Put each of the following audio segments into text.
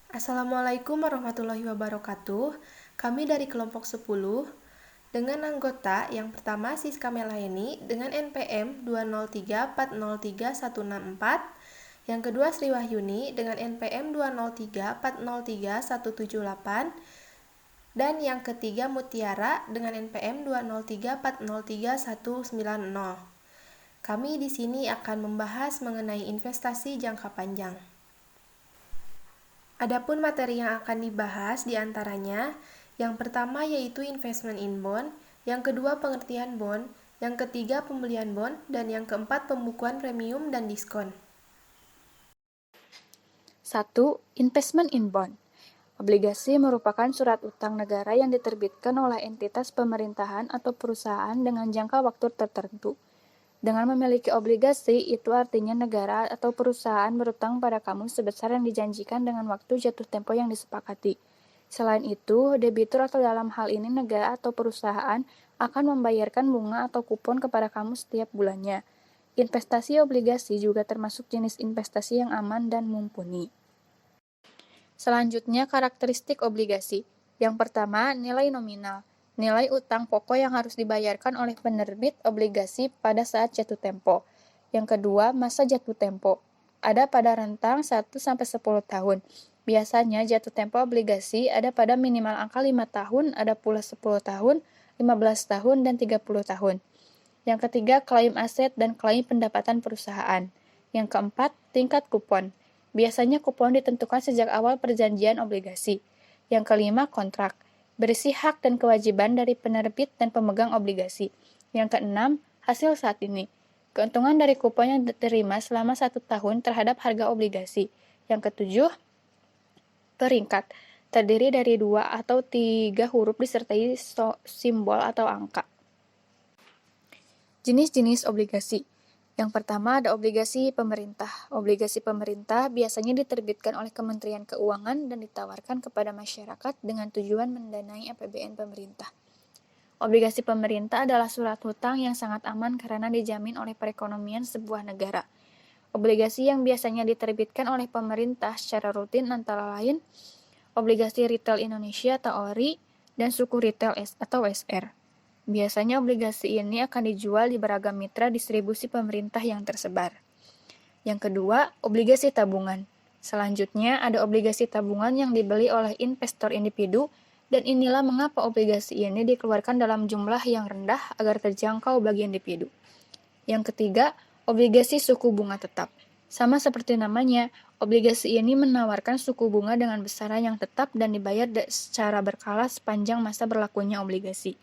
Assalamualaikum warahmatullahi wabarakatuh. Kami dari kelompok 10 dengan anggota yang pertama Siska Melaini dengan NPM 203403164, yang kedua Sri Wahyuni dengan NPM 203403178, dan yang ketiga Mutiara dengan NPM 203403190. Kami di sini akan membahas mengenai investasi jangka panjang. Adapun materi yang akan dibahas diantaranya, yang pertama yaitu investment in bond, yang kedua pengertian bond, yang ketiga pembelian bond, dan yang keempat pembukuan premium dan diskon. 1. Investment in bond. Obligasi merupakan surat utang negara yang diterbitkan oleh entitas pemerintahan atau perusahaan dengan jangka waktu tertentu. Dengan memiliki obligasi, itu artinya negara atau perusahaan berutang pada kamu sebesar yang dijanjikan dengan waktu jatuh tempo yang disepakati. Selain itu, debitur atau dalam hal ini negara atau perusahaan akan membayarkan bunga atau kupon kepada kamu setiap bulannya. Investasi obligasi juga termasuk jenis investasi yang aman dan mumpuni. Selanjutnya, karakteristik obligasi. Yang pertama, nilai nominal. Nilai utang pokok yang harus dibayarkan oleh penerbit obligasi pada saat jatuh tempo. Yang kedua, masa jatuh tempo. Ada pada rentang 1-10 tahun. Biasanya jatuh tempo obligasi ada pada minimal angka 5 tahun, ada pula 10 tahun, 15 tahun, dan 30 tahun. Yang ketiga, klaim aset dan klaim pendapatan perusahaan. Yang keempat, tingkat kupon. Biasanya kupon ditentukan sejak awal perjanjian obligasi. Yang kelima, kontrak. Berisi hak dan kewajiban dari penerbit dan pemegang obligasi. Yang keenam, hasil saat ini. Keuntungan dari kupon yang diterima selama 1 tahun terhadap harga obligasi. Yang ketujuh, peringkat. Terdiri dari 2 atau 3 huruf disertai simbol atau angka. Jenis-jenis obligasi. Yang pertama ada obligasi pemerintah. Obligasi pemerintah biasanya diterbitkan oleh Kementerian Keuangan dan ditawarkan kepada masyarakat dengan tujuan mendanai APBN pemerintah. Obligasi pemerintah adalah surat hutang yang sangat aman karena dijamin oleh perekonomian sebuah negara. Obligasi yang biasanya diterbitkan oleh pemerintah secara rutin antara lain obligasi retail Indonesia atau ORI dan suku retail atau SR. Biasanya obligasi ini akan dijual di beragam mitra distribusi pemerintah yang tersebar. Yang kedua, obligasi tabungan. Selanjutnya, ada obligasi tabungan yang dibeli oleh investor individu, dan inilah mengapa obligasi ini dikeluarkan dalam jumlah yang rendah agar terjangkau bagi individu. Yang ketiga, obligasi suku bunga tetap. Sama seperti namanya, obligasi ini menawarkan suku bunga dengan besaran yang tetap dan dibayar secara berkala sepanjang masa berlakunya obligasi.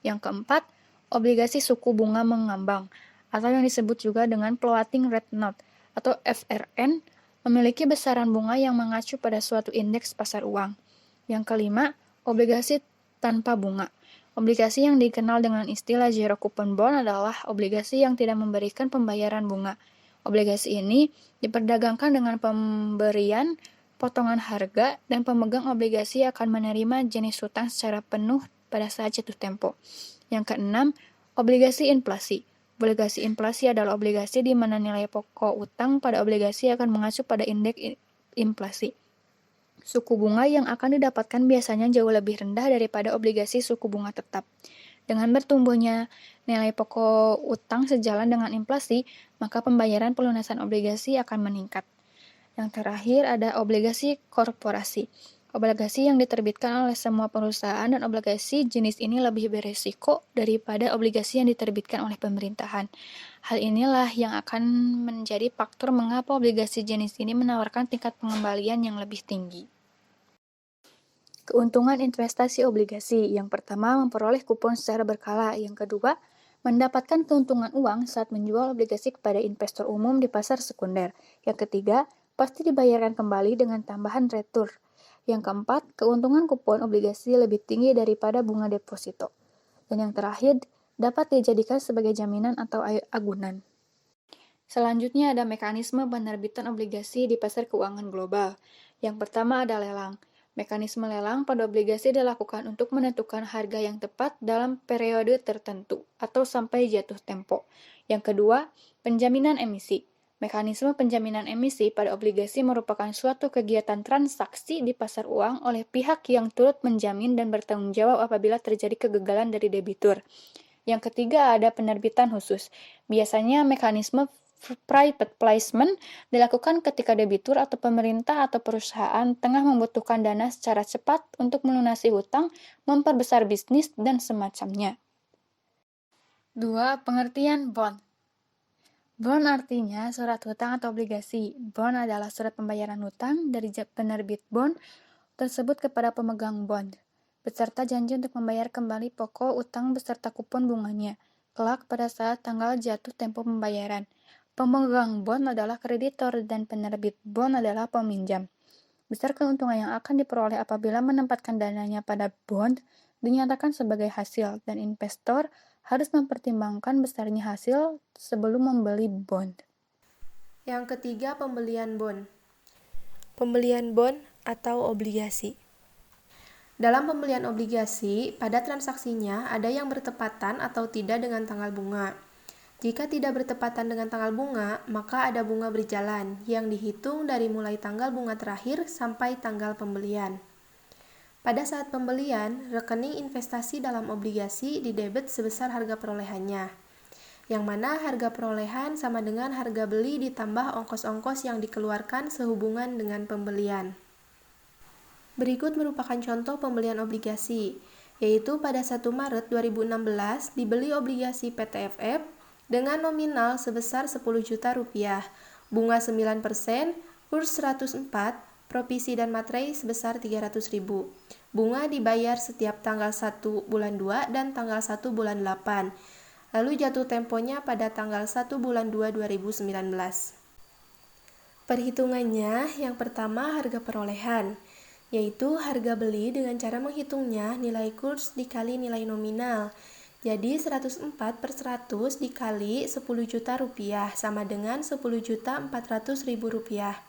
Yang keempat, obligasi suku bunga mengambang, atau yang disebut juga dengan floating rate note, atau FRN, memiliki besaran bunga yang mengacu pada suatu indeks pasar uang. Yang kelima, obligasi tanpa bunga. Obligasi yang dikenal dengan istilah zero coupon bond adalah obligasi yang tidak memberikan pembayaran bunga. Obligasi ini diperdagangkan dengan pemberian potongan harga dan pemegang obligasi akan menerima jenis hutang secara penuh pada saat jatuh tempo. Yang keenam, obligasi inflasi. Obligasi inflasi adalah obligasi di mana nilai pokok utang pada obligasi akan mengacu pada indeks inflasi. Suku bunga yang akan didapatkan biasanya jauh lebih rendah daripada obligasi suku bunga tetap. Dengan bertumbuhnya nilai pokok utang sejalan dengan inflasi, maka pembayaran pelunasan obligasi akan meningkat. Yang terakhir ada obligasi korporasi. Obligasi yang diterbitkan oleh semua perusahaan dan obligasi jenis ini lebih beresiko daripada obligasi yang diterbitkan oleh pemerintahan. Hal inilah yang akan menjadi faktor mengapa obligasi jenis ini menawarkan tingkat pengembalian yang lebih tinggi. Keuntungan investasi obligasi. Yang pertama, memperoleh kupon secara berkala. Yang kedua, mendapatkan keuntungan uang saat menjual obligasi kepada investor umum di pasar sekunder. Yang ketiga, pasti dibayarkan kembali dengan tambahan retur. Yang keempat, keuntungan kupon obligasi lebih tinggi daripada bunga deposito. Dan yang terakhir, dapat dijadikan sebagai jaminan atau agunan. Selanjutnya ada mekanisme penerbitan obligasi di pasar keuangan global. Yang pertama ada lelang. Mekanisme lelang pada obligasi dilakukan untuk menentukan harga yang tepat dalam periode tertentu atau sampai jatuh tempo. Yang kedua, penjaminan emisi. Mekanisme penjaminan emisi pada obligasi merupakan suatu kegiatan transaksi di pasar uang oleh pihak yang turut menjamin dan bertanggung jawab apabila terjadi kegagalan dari debitur. Yang ketiga ada penerbitan khusus. Biasanya mekanisme private placement dilakukan ketika debitur atau pemerintah atau perusahaan tengah membutuhkan dana secara cepat untuk melunasi hutang, memperbesar bisnis, dan semacamnya. 2. Pengertian bond. Bond artinya surat hutang atau obligasi. Bond adalah surat pembayaran hutang dari penerbit bond tersebut kepada pemegang bond, beserta janji untuk membayar kembali pokok utang beserta kupon bunganya, kelak pada saat tanggal jatuh tempo pembayaran. Pemegang bond adalah kreditor dan penerbit bond adalah peminjam. Besar keuntungan yang akan diperoleh apabila menempatkan dananya pada bond dinyatakan sebagai hasil, dan investor harus mempertimbangkan besarnya hasil sebelum membeli bond. Yang ketiga, pembelian bond. Pembelian bond atau obligasi. Dalam pembelian obligasi, pada transaksinya ada yang bertepatan atau tidak dengan tanggal bunga. Jika tidak bertepatan dengan tanggal bunga, maka ada bunga berjalan yang dihitung dari mulai tanggal bunga terakhir sampai tanggal pembelian. Pada saat pembelian, rekening investasi dalam obligasi didebit sebesar harga perolehannya, yang mana harga perolehan sama dengan harga beli ditambah ongkos-ongkos yang dikeluarkan sehubungan dengan pembelian. Berikut merupakan contoh pembelian obligasi, yaitu pada 1 Maret 2016 dibeli obligasi PTFF dengan nominal sebesar 10 juta rupiah, bunga 9%, kurs 104, provisi dan materai sebesar 300.000. Bunga dibayar setiap tanggal 1 bulan 2 dan tanggal 1 bulan 8. Lalu jatuh temponya pada tanggal 1 bulan 2 2019. Perhitungannya, yang pertama harga perolehan, yaitu harga beli dengan cara menghitungnya nilai kurs dikali nilai nominal. Jadi 104/100 dikali 10 juta rupiah sama dengan 10.400.000 rupiah.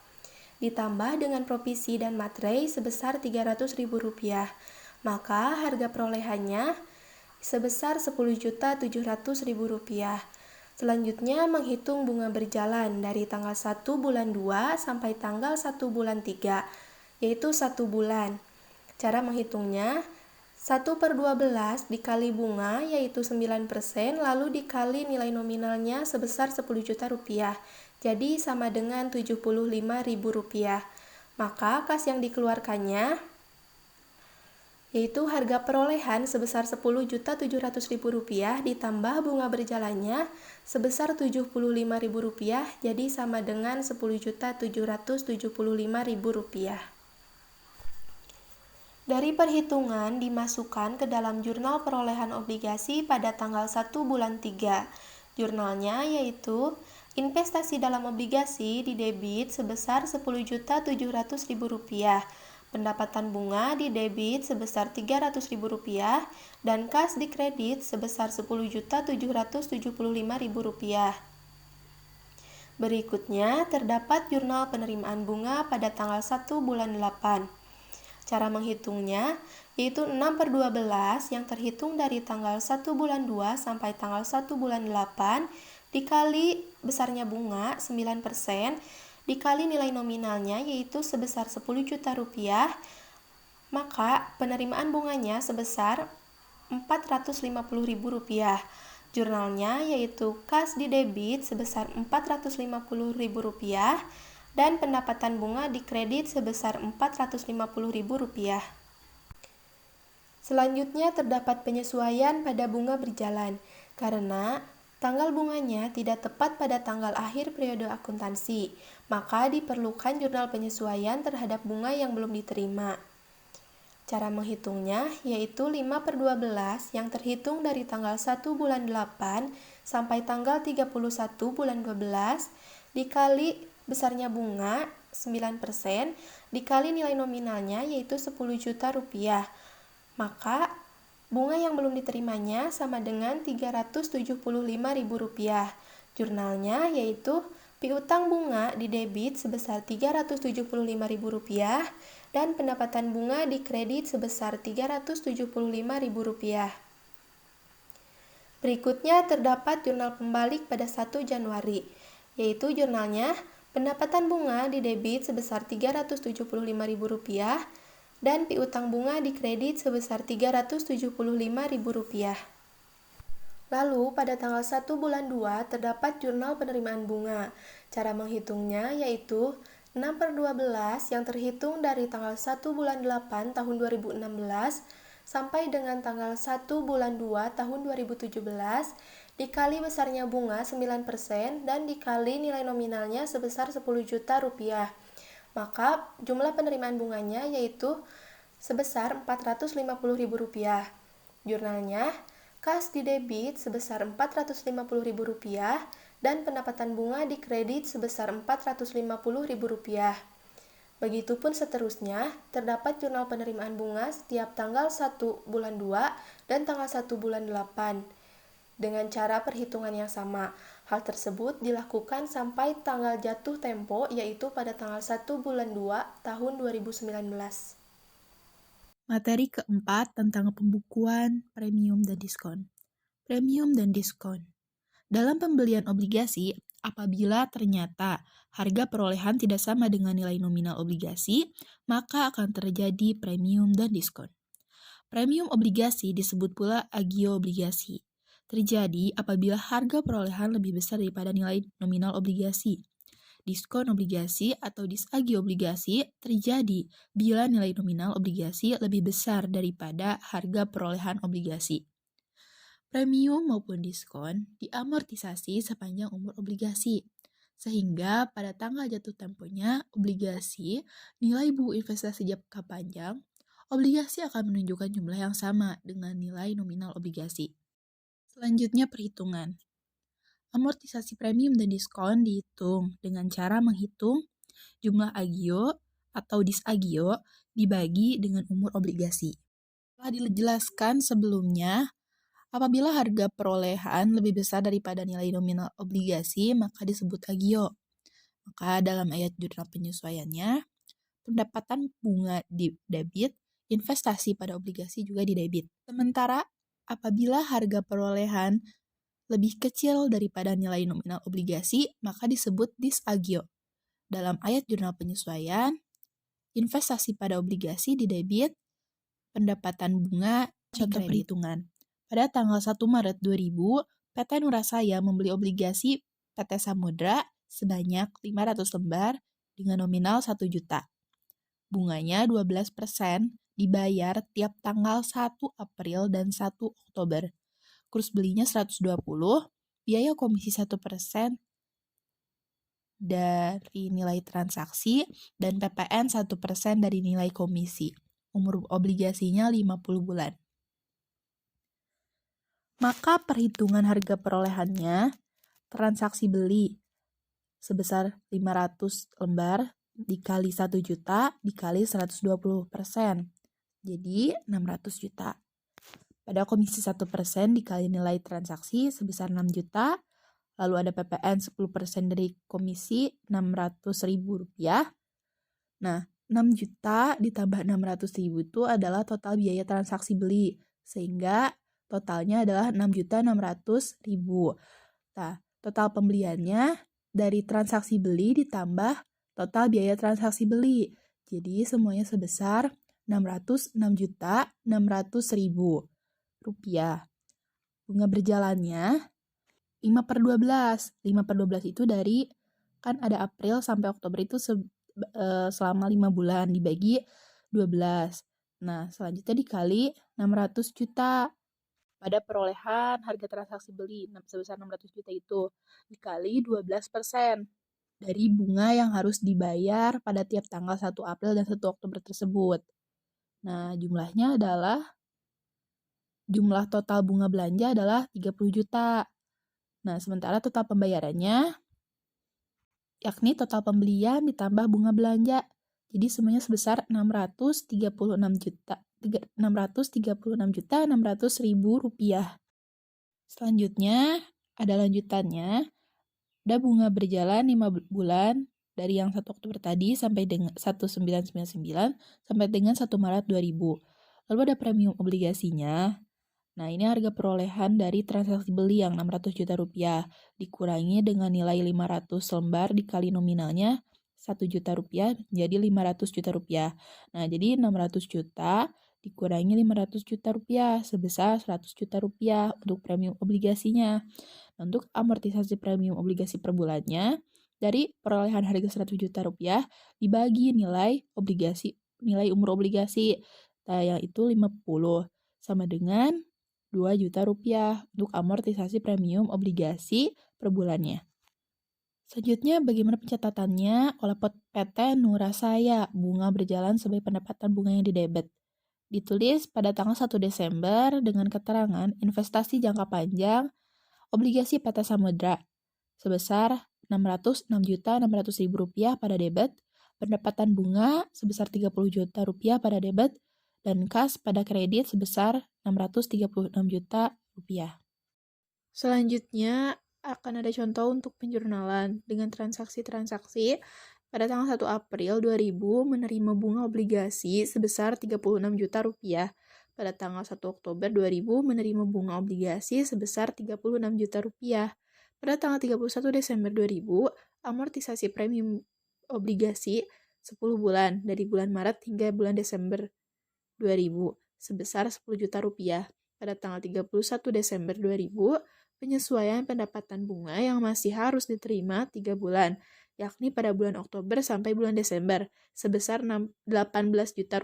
Ditambah dengan provisi dan materai sebesar 300.000 rupiah. Maka harga perolehannya sebesar 10.700.000 rupiah. Selanjutnya menghitung bunga berjalan dari tanggal 1 bulan 2 sampai tanggal 1 bulan 3, yaitu 1 bulan. Cara menghitungnya 1/12 dikali bunga yaitu 9%, lalu dikali nilai nominalnya sebesar 10 juta rupiah, jadi sama dengan 75.000 rupiah. Maka kas yang dikeluarkannya yaitu harga perolehan sebesar 10.700.000 rupiah ditambah bunga berjalannya sebesar 75.000 rupiah, jadi sama dengan 10.775.000 rupiah. Dari perhitungan dimasukkan ke dalam jurnal perolehan obligasi pada tanggal 1 bulan 3. Jurnalnya yaitu investasi dalam obligasi didebit sebesar 10.700.000 rupiah, pendapatan bunga didebit sebesar 300.000 rupiah, dan kas dikredit sebesar 10.775.000 rupiah. Berikutnya terdapat jurnal penerimaan bunga pada tanggal 1 bulan 8. Cara menghitungnya yaitu 6/12 yang terhitung dari tanggal 1 bulan 2 sampai tanggal 1 bulan 8 dikali besarnya bunga 9% dikali nilai nominalnya yaitu sebesar 10 juta rupiah, maka penerimaan bunganya sebesar 450.000 rupiah. Jurnalnya yaitu kas didebit sebesar 450.000 rupiah dan pendapatan bunga dikredit sebesar 450.000 rupiah. Selanjutnya terdapat penyesuaian pada bunga berjalan karena tanggal bunganya tidak tepat pada tanggal akhir periode akuntansi, maka diperlukan jurnal penyesuaian terhadap bunga yang belum diterima. Cara menghitungnya yaitu 5/12 yang terhitung dari tanggal 1 bulan 8 sampai tanggal 31 bulan 12 dikali besarnya bunga 9% dikali nilai nominalnya yaitu 10 juta rupiah. Maka bunga yang belum diterimanya sama dengan 375.000 rupiah. Jurnalnya yaitu piutang bunga didebit sebesar 375.000 rupiah dan pendapatan bunga dikredit sebesar 375.000 rupiah. Berikutnya terdapat jurnal pembalik pada 1 Januari, yaitu jurnalnya pendapatan bunga di debit sebesar Rp375.000 dan piutang bunga di kredit sebesar Rp375.000. Lalu, pada tanggal 1 bulan 2 terdapat jurnal penerimaan bunga. Cara menghitungnya yaitu 6/12 yang terhitung dari tanggal 1 bulan 8 tahun 2016 sampai dengan tanggal 1 bulan 2 tahun 2017 dikali besarnya bunga 9% dan dikali nilai nominalnya sebesar Rp10 juta. Maka jumlah penerimaan bunganya yaitu sebesar Rp450.000. Jurnalnya kas di debit sebesar Rp450.000 dan pendapatan bunga di kredit sebesar Rp450.000. Begitupun seterusnya, terdapat jurnal penerimaan bunga setiap tanggal 1 bulan 2 dan tanggal 1 bulan 8 dengan cara perhitungan yang sama. Hal tersebut dilakukan sampai tanggal jatuh tempo yaitu pada tanggal 1 bulan 2 tahun 2019. Materi keempat tentang pembukuan premium dan diskon. Premium dan diskon. Dalam pembelian obligasi, apabila ternyata harga perolehan tidak sama dengan nilai nominal obligasi, maka akan terjadi premium dan diskon. Premium obligasi disebut pula agio obligasi. Terjadi apabila harga perolehan lebih besar daripada nilai nominal obligasi. Diskon obligasi atau disagio obligasi terjadi bila nilai nominal obligasi lebih besar daripada harga perolehan obligasi. Premium maupun diskon diamortisasi sepanjang umur obligasi, sehingga pada tanggal jatuh temponya obligasi nilai buku investasi jangka panjang, obligasi akan menunjukkan jumlah yang sama dengan nilai nominal obligasi. Selanjutnya perhitungan. Amortisasi premium dan diskon dihitung dengan cara menghitung jumlah agio atau disagio dibagi dengan umur obligasi. Telah dijelaskan sebelumnya, apabila harga perolehan lebih besar daripada nilai nominal obligasi, maka disebut agio. Maka dalam ayat jurnal penyesuaiannya, pendapatan bunga di debit, investasi pada obligasi juga di debit. Sementara apabila harga perolehan lebih kecil daripada nilai nominal obligasi, maka disebut disagio. Dalam ayat jurnal penyesuaian, investasi pada obligasi di debit, pendapatan bunga contoh perhitungan. Pada tanggal 1 Maret 2000, PT Nurasaya membeli obligasi PT Samudra sebanyak 500 lembar dengan nominal 1 juta. Bunganya 12%, dibayar tiap tanggal 1 April dan 1 Oktober. Kurs belinya 120, biaya komisi 1% dari nilai transaksi, dan PPN 1% dari nilai komisi. Umur obligasinya 50 bulan. Maka perhitungan harga perolehannya, transaksi beli sebesar 500 lembar dikali 1 juta dikali 120%. Jadi 600 juta. Pada komisi 1% dikali nilai transaksi sebesar 6 juta, lalu ada PPN 10% dari komisi Rp600.000. Nah, 6 juta ditambah 600.000 itu adalah total biaya transaksi beli, sehingga totalnya adalah 6.600.000. Nah, total pembeliannya dari transaksi beli ditambah total biaya transaksi beli. Jadi semuanya sebesar Rp606.600.000. Bunga berjalannya 5/12. 5/12 itu dari, kan ada April sampai Oktober itu selama 5 bulan dibagi 12. Nah, selanjutnya dikali 600 juta. Pada perolehan harga transaksi beli sebesar 600 juta itu dikali 12% dari bunga yang harus dibayar pada tiap tanggal 1 April dan 1 Oktober tersebut. Nah, jumlah total bunga belanja adalah 30 juta. Nah, sementara total pembayarannya, yakni total pembelian ditambah bunga belanja. Jadi semuanya sebesar Rp636.600.000. Selanjutnya, ada lanjutannya. Ada bunga berjalan 5 bulan dari yang 1 Oktober tadi sampai dengan 1999 sampai dengan 1 Maret 2000. Lalu ada premium obligasinya. Nah, ini harga perolehan dari transaksi beli yang 600 juta rupiah, dikurangi dengan nilai 500 lembar dikali nominalnya 1 juta rupiah menjadi 500 juta rupiah. Nah, jadi 600 juta dikurangi 500 juta rupiah sebesar 100 juta rupiah untuk premium obligasinya. Untuk amortisasi premium obligasi per bulannya, dari perolehan harga 100 juta rupiah dibagi nilai umur obligasi, yang itu 50, sama dengan 2 juta rupiah untuk amortisasi premium obligasi per bulannya. Selanjutnya, bagaimana pencatatannya oleh PT Nurasaya, bunga berjalan sebagai pendapatan bunga yang didebet. Ditulis pada tanggal 1 Desember dengan keterangan investasi jangka panjang obligasi PT Samudra sebesar Rp606.600.000 pada debit, pendapatan bunga sebesar Rp30 juta pada debit, dan kas pada kredit sebesar Rp636 juta. Selanjutnya akan ada contoh untuk penjurnalan dengan transaksi-transaksi. Pada tanggal 1 April 2000 menerima bunga obligasi sebesar Rp36 juta. Pada tanggal 1 Oktober 2000 menerima bunga obligasi sebesar Rp36 juta. Pada tanggal 31 Desember 2000, amortisasi premium obligasi 10 bulan dari bulan Maret hingga bulan Desember 2000 sebesar Rp10 juta. Pada tanggal 31 Desember 2000, penyesuaian pendapatan bunga yang masih harus diterima 3 bulan, yakni pada bulan Oktober sampai bulan Desember, sebesar Rp18 juta.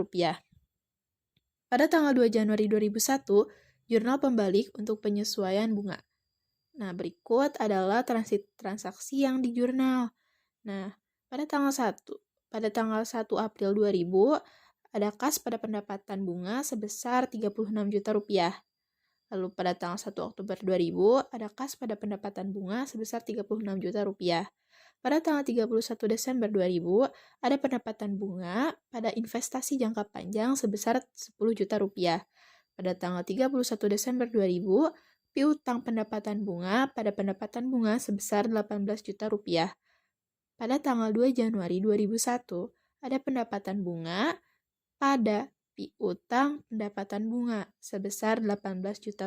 Pada tanggal 2 Januari 2001, jurnal pembalik untuk penyesuaian bunga. Nah, berikut adalah transaksi yang di jurnal. Nah, pada tanggal 1 April 2000, ada kas pada pendapatan bunga sebesar Rp36 juta. Lalu pada tanggal 1 Oktober 2000, ada kas pada pendapatan bunga sebesar Rp36 juta. Pada tanggal 31 Desember 2000, ada pendapatan bunga pada investasi jangka panjang sebesar Rp10 juta. Pada tanggal 31 Desember 2000, piutang pendapatan bunga pada pendapatan bunga sebesar Rp18 juta. Pada tanggal 2 Januari 2001, ada pendapatan bunga pada piutang pendapatan bunga sebesar Rp18 juta.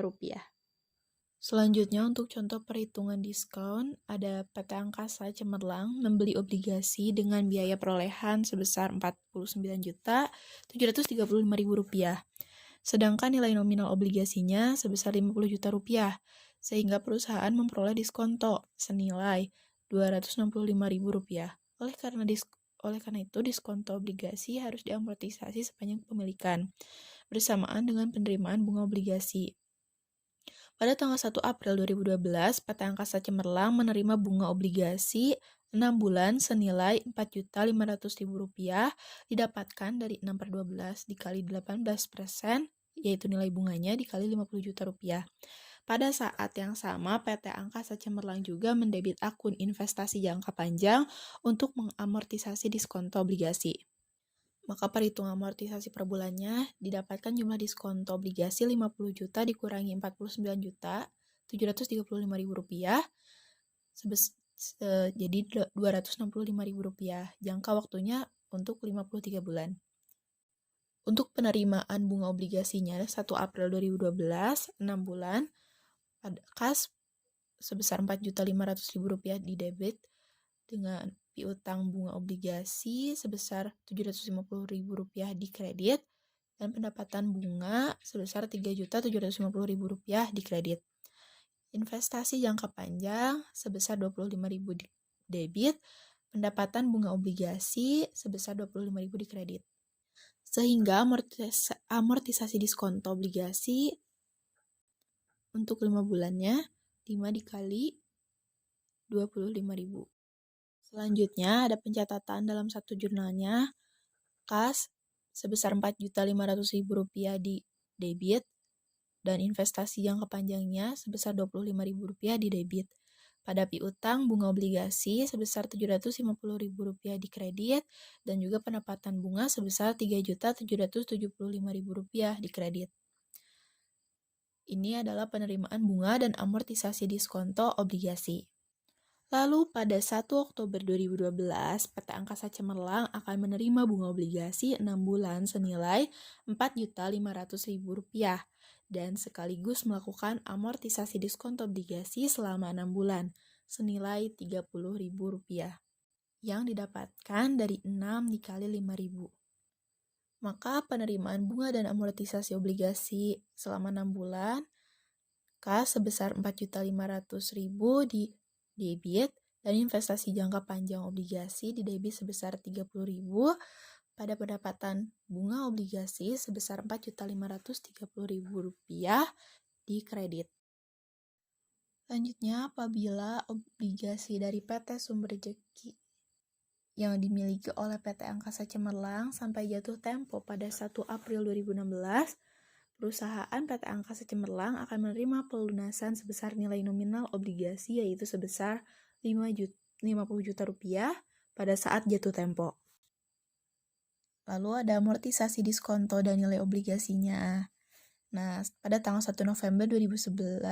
Selanjutnya untuk contoh perhitungan diskon, ada PT Angkasa Cemerlang membeli obligasi dengan biaya perolehan sebesar Rp49.735.000. Sedangkan nilai nominal obligasinya sebesar Rp50 juta, sehingga perusahaan memperoleh diskonto senilai Rp265.000. Oleh karena itu, diskonto obligasi harus diamortisasi sepanjang kepemilikan, bersamaan dengan penerimaan bunga obligasi. Pada tanggal 1 April 2012, PT Angkasa Cemerlang menerima bunga obligasi 6 bulan senilai Rp4.500.000 didapatkan dari 6/12 dikali 18%, yaitu nilai bunganya dikali Rp50 juta. Pada saat yang sama, PT Angkasa Cemerlang juga mendebit akun investasi jangka panjang untuk mengamortisasi diskonto obligasi. Maka perhitungan amortisasi per bulannya didapatkan jumlah diskonto obligasi 50 juta dikurangi 49.735.000 rupiah, jadi Rp265.000. Jangka waktunya untuk 53 bulan. Untuk penerimaan bunga obligasinya 1 April 2012, 6 bulan, kas sebesar Rp4.500.000 di debit dengan piutang bunga obligasi sebesar Rp750.000 di kredit, dan pendapatan bunga sebesar Rp3.750.000 di kredit. Investasi jangka panjang sebesar Rp25.000 di debit, pendapatan bunga obligasi sebesar Rp25.000 di kredit. Sehingga amortisasi diskonto obligasi untuk 5 bulannya 5 dikali Rp25.000. Selanjutnya ada pencatatan dalam satu jurnalnya, kas sebesar Rp4.500.000 di debit, dan investasi jangka panjangnya sebesar Rp25.000 di debit. Pada piutang bunga obligasi sebesar Rp750.000 di kredit, dan juga pendapatan bunga sebesar Rp3.775.000 di kredit. Ini adalah penerimaan bunga dan amortisasi diskonto obligasi. Lalu pada 1 Oktober 2012, PT Angkasa Cemerlang akan menerima bunga obligasi 6 bulan senilai Rp4.500.000 dan sekaligus melakukan amortisasi diskonto obligasi selama 6 bulan senilai Rp30.000 yang didapatkan dari 6 dikali 5.000. Maka penerimaan bunga dan amortisasi obligasi selama 6 bulan kas sebesar Rp4.500.000 di debit dan investasi jangka panjang obligasi di debit sebesar Rp30.000 pada pendapatan bunga obligasi sebesar Rp4.530.000 di kredit. Selanjutnya, apabila obligasi dari PT Sumber Rejeki yang dimiliki oleh PT Angkasa Cemerlang sampai jatuh tempo pada 1 April 2016, perusahaan PT Angkasa Cemerlang akan menerima pelunasan sebesar nilai nominal obligasi yaitu sebesar Rp50 juta pada saat jatuh tempo. Lalu ada amortisasi diskonto dan nilai obligasinya. Nah, pada tanggal 1 November 2011,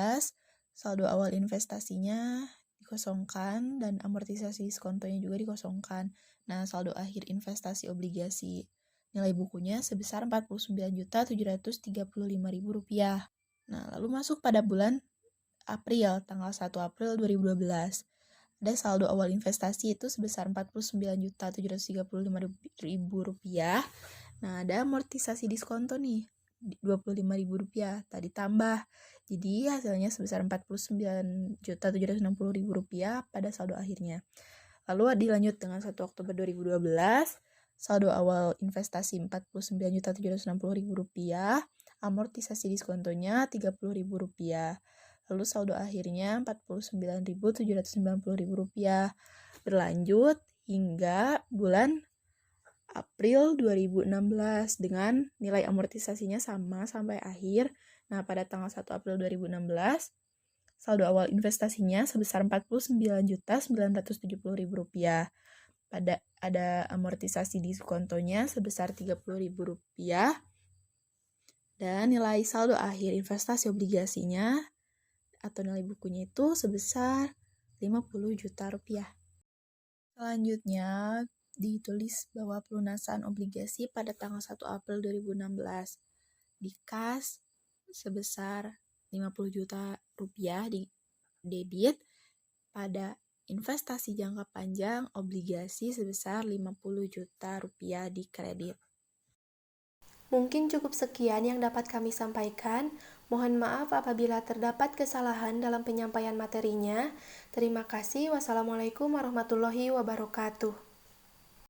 saldo awal investasinya dikosongkan dan amortisasi diskontonya juga dikosongkan. Nah, saldo akhir investasi obligasi nilai bukunya sebesar Rp49.735.000. Nah, lalu masuk pada bulan April, tanggal 1 April 2012. Ada saldo awal investasi itu sebesar Rp49.735.000. Nah, ada amortisasi diskonto nih, Rp25.000 tadi tambah. Jadi hasilnya sebesar Rp49.760.000 pada saldo akhirnya. Lalu dilanjut dengan 1 Oktober 2012, saldo awal investasi Rp49.760.000, amortisasi diskontonya Rp30.000. Lalu saldo akhirnya Rp49.790.000. Berlanjut hingga bulan April 2016 dengan nilai amortisasinya sama sampai akhir. Nah, pada tanggal 1 April 2016, saldo awal investasinya sebesar Rp49.970.000. Pada ada amortisasi diskontonya sebesar Rp30.000 dan nilai saldo akhir investasi obligasinya atau nilai bukunya itu sebesar Rp50 juta. Selanjutnya ditulis bahwa pelunasan obligasi pada tanggal 1 April 2016 di kas sebesar Rp50 juta di debit, pada investasi jangka panjang obligasi sebesar Rp50 juta di kredit. Mungkin cukup sekian yang dapat kami sampaikan. Mohon maaf apabila terdapat kesalahan dalam penyampaian materinya. Terima kasih. Wassalamualaikum warahmatullahi wabarakatuh.